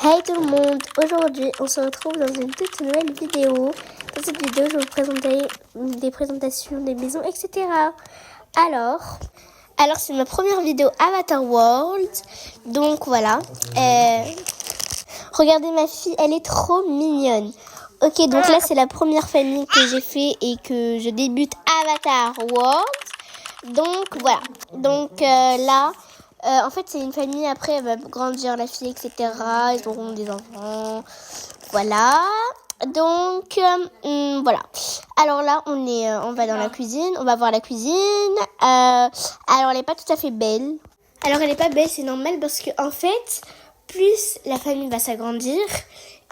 Hey tout le monde, aujourd'hui on se retrouve dans une toute nouvelle vidéo. Dans cette vidéo je vais vous présenter des présentations des maisons, etc. Alors c'est ma première vidéo Avatar World. Donc voilà, regardez ma fille, elle est trop mignonne. Ok, donc là c'est la première famille que j'ai fait et que je débute Avatar World. Donc voilà, donc là... en fait, c'est une famille, après, elle va grandir, la fille, etc. Ils auront des enfants. Voilà. Donc, voilà. Alors là, on va dans la cuisine. On va voir la cuisine. Alors, elle n'est pas tout à fait belle. Alors, elle n'est pas belle, c'est normal, parce que en fait, plus la famille va s'agrandir,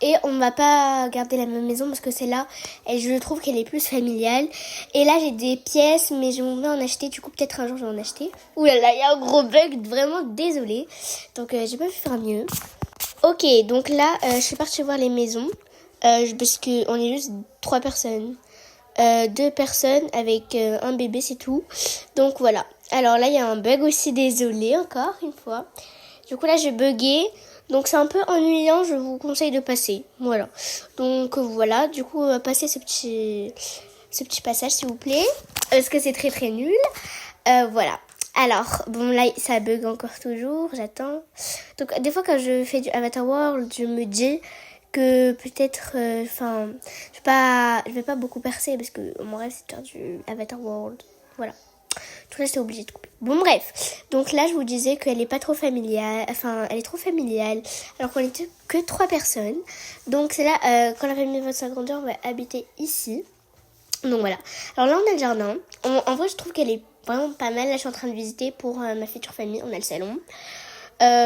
et on ne va pas garder la même maison, parce que c'est là, et je trouve qu'elle est plus familiale. Et là, j'ai des pièces, mais je vais en acheter. Du coup, peut-être un jour, je vais en acheter. Ouh là là, il y a un gros bug, vraiment désolée. Donc, j'ai pas pu faire mieux. Ok, donc là, je suis partie voir les maisons, parce qu'on est juste 3 personnes. 2 personnes avec un bébé, c'est tout. Donc, voilà. Alors là, il y a un bug aussi, désolée, encore une fois. Du coup, là, j'ai bugué. Donc, c'est un peu ennuyant, je vous conseille de passer. Voilà. Donc, voilà. Du coup, passez ce petit passage, s'il vous plaît. Parce que c'est très, très nul. Voilà. Alors, bon, là, ça bug encore toujours. J'attends. Donc, des fois, quand je fais du Avatar World, je me dis que peut-être... je vais pas beaucoup percer parce que mon rêve, c'est de faire du Avatar World. Voilà. Tout là, j'étais obligée de couper. Bon, bref. Donc là, je vous disais qu'elle est pas trop familiale. Enfin, elle est trop familiale. Alors qu'on était que 3 personnes. Donc c'est là, quand la famille va s'agrandir, on va habiter ici. Donc voilà. Alors là, on a le jardin. En vrai, je trouve qu'elle est vraiment pas mal. Là, je suis en train de visiter pour ma future famille. On a le salon.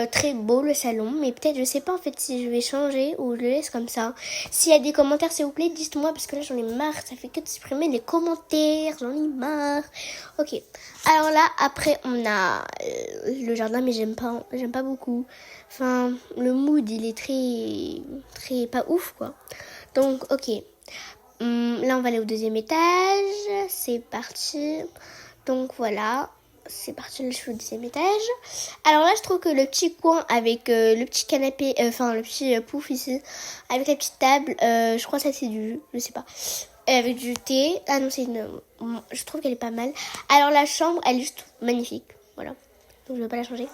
Très beau le salon, mais peut-être je sais pas en fait si je vais changer ou je le laisse comme ça. S'il y a des commentaires, s'il vous plaît, dites-moi, parce que là j'en ai marre, ça fait que de supprimer les commentaires, j'en ai marre. Ok, alors là après on a le jardin, mais j'aime pas beaucoup. Enfin, le mood il est très pas ouf quoi. Donc ok, là on va aller au 2e étage, c'est parti. Donc voilà. C'est parti, je suis au 10e étage. Alors là, je trouve que le petit coin avec le petit canapé, le petit pouf ici, avec la petite table, je crois que ça c'est du, je sais pas, avec du thé. Ah non, je trouve qu'elle est pas mal. Alors la chambre, elle est juste magnifique, voilà. Donc je vais pas la changer.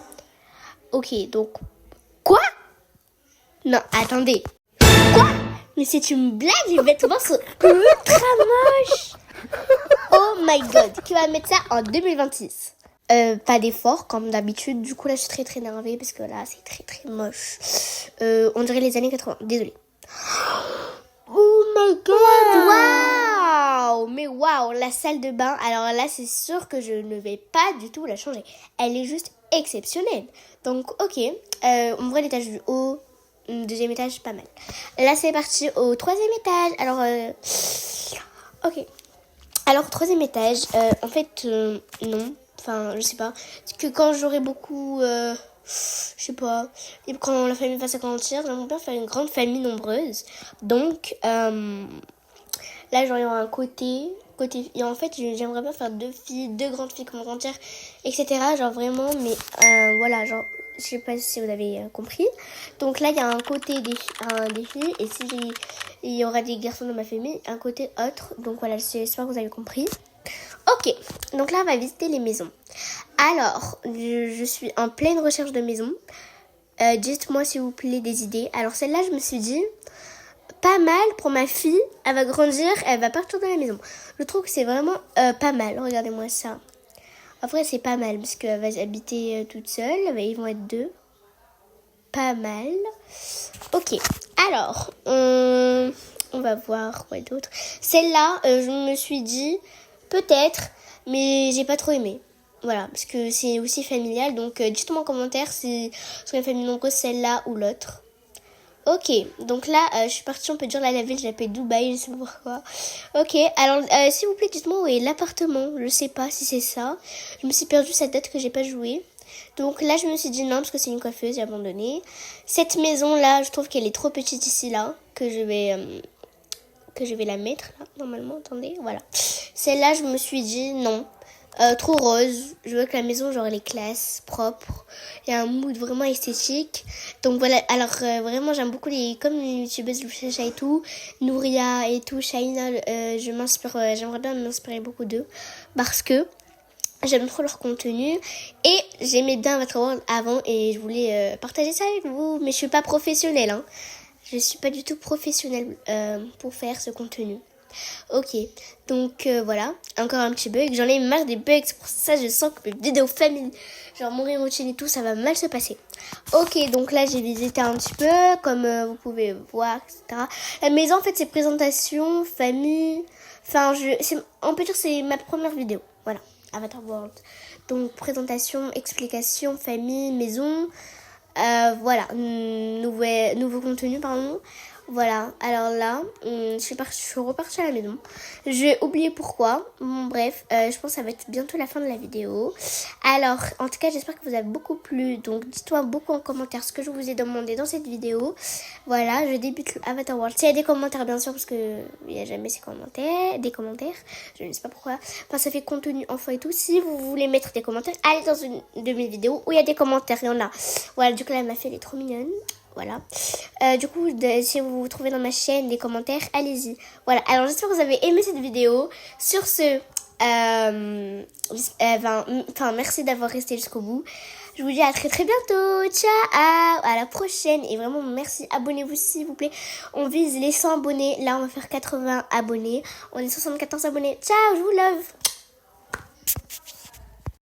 Ok, donc quoi? Non, attendez. Quoi? Mais c'est une blague, les vêtements sont ultra moches. Oh my god, qui va mettre ça en 2026? Pas d'effort comme d'habitude. Du coup là je suis très très énervée parce que là c'est très très moche. On dirait les années 80. Désolée. Oh my god. Waouh. Mais waouh, la salle de bain. Alors là c'est sûr que je ne vais pas du tout la changer. Elle est juste exceptionnelle. Donc ok. On voit l'étage du haut. 2e étage pas mal. Là c'est parti au 3e étage. Alors ok. Alors 3e étage. En fait non. Enfin, je sais pas. Que quand j'aurai beaucoup... je sais pas. Et quand la famille va s'agrandir, j'aimerais bien faire une grande famille nombreuse. Donc, là, j'aurai un côté... Et en fait, j'aimerais bien faire 2 filles, 2 grandes filles comme grandière, etc. Genre vraiment, mais voilà, genre... Je sais pas si vous avez compris. Donc là, il y a un côté des filles. Et si il y aura des garçons dans ma famille, un côté autre. Donc voilà, j'espère que vous avez compris. Ok, donc là on va visiter les maisons. Alors, je suis en pleine recherche de maisons. Dites-moi s'il vous plaît des idées. Alors celle-là, je me suis dit, pas mal pour ma fille. Elle va grandir, elle va partir de la maison. Je trouve que c'est vraiment pas mal. Regardez-moi ça. En vrai, c'est pas mal parce qu'elle va habiter toute seule. Ils vont être 2. Pas mal. Ok, alors, on va voir quoi d'autre. Celle-là, je me suis dit... Peut-être, mais j'ai pas trop aimé. Voilà, parce que c'est aussi familial. Donc, dites-moi en commentaire si c'est une famille nombreuse, celle-là ou l'autre. Ok, donc là, je suis partie, on peut dire la ville, je l'appelle Dubaï, je sais pas pourquoi. Ok, alors, s'il vous plaît, dites-moi où est l'appartement. Je sais pas si c'est ça. Je me suis perdue cette date que j'ai pas joué. Donc là, je me suis dit non, parce que c'est une coiffeuse, j'ai abandonné. Cette maison-là, je trouve qu'elle est trop petite ici, là, que je vais la mettre, là, normalement, attendez, voilà. Celle-là, je me suis dit non. trop rose. Je veux que la maison, genre, elle est classe, propre. Il y a un mood vraiment esthétique. Donc voilà, alors vraiment, j'aime beaucoup comme les youtubeuses Louchacha et tout, Nouria et tout, Shaina, j'aimerais bien m'inspirer beaucoup d'eux. Parce que j'aime trop leur contenu. Et j'aimais bien votre World avant et je voulais partager ça avec vous. Mais je suis pas professionnelle, hein. Je suis pas du tout professionnelle pour faire ce contenu. Ok, donc voilà, encore un petit bug. J'en ai marre des bugs, c'est pour ça que je sens que mes vidéos famille, genre mon routine et tout, ça va mal se passer. Ok, donc là j'ai visité un petit peu, comme vous pouvez voir, etc. La maison, en fait, c'est présentation, famille. Enfin, on peut dire que c'est ma première vidéo. Voilà, Avatar World. Donc présentation, explication, famille, maison. Voilà, nouveau contenu, pardon. Voilà, alors là, je suis repartie à la maison. J'ai oublié pourquoi. Bon, bref, je pense que ça va être bientôt la fin de la vidéo. Alors, en tout cas, j'espère que vous avez beaucoup plu. Donc, dites-moi beaucoup en commentaire ce que je vous ai demandé dans cette vidéo. Voilà, je débute le Avatar World. S'il y a des commentaires, bien sûr, parce que il n'y a jamais des commentaires. Je ne sais pas pourquoi. Enfin, ça fait contenu enfant et tout. Si vous voulez mettre des commentaires, allez dans une de mes vidéos où il y a des commentaires. Il y en a. Voilà, du coup, là, ma fille, elle est trop mignonne. Voilà. Du coup, si vous trouvez dans ma chaîne des commentaires, allez-y. Voilà. Alors, j'espère que vous avez aimé cette vidéo. Sur ce, merci d'avoir resté jusqu'au bout. Je vous dis à très très bientôt. Ciao. À la prochaine. Et vraiment, merci. Abonnez-vous s'il vous plaît. On vise les 100 abonnés. Là, on va faire 80 abonnés. On est 74 abonnés. Ciao. Je vous love.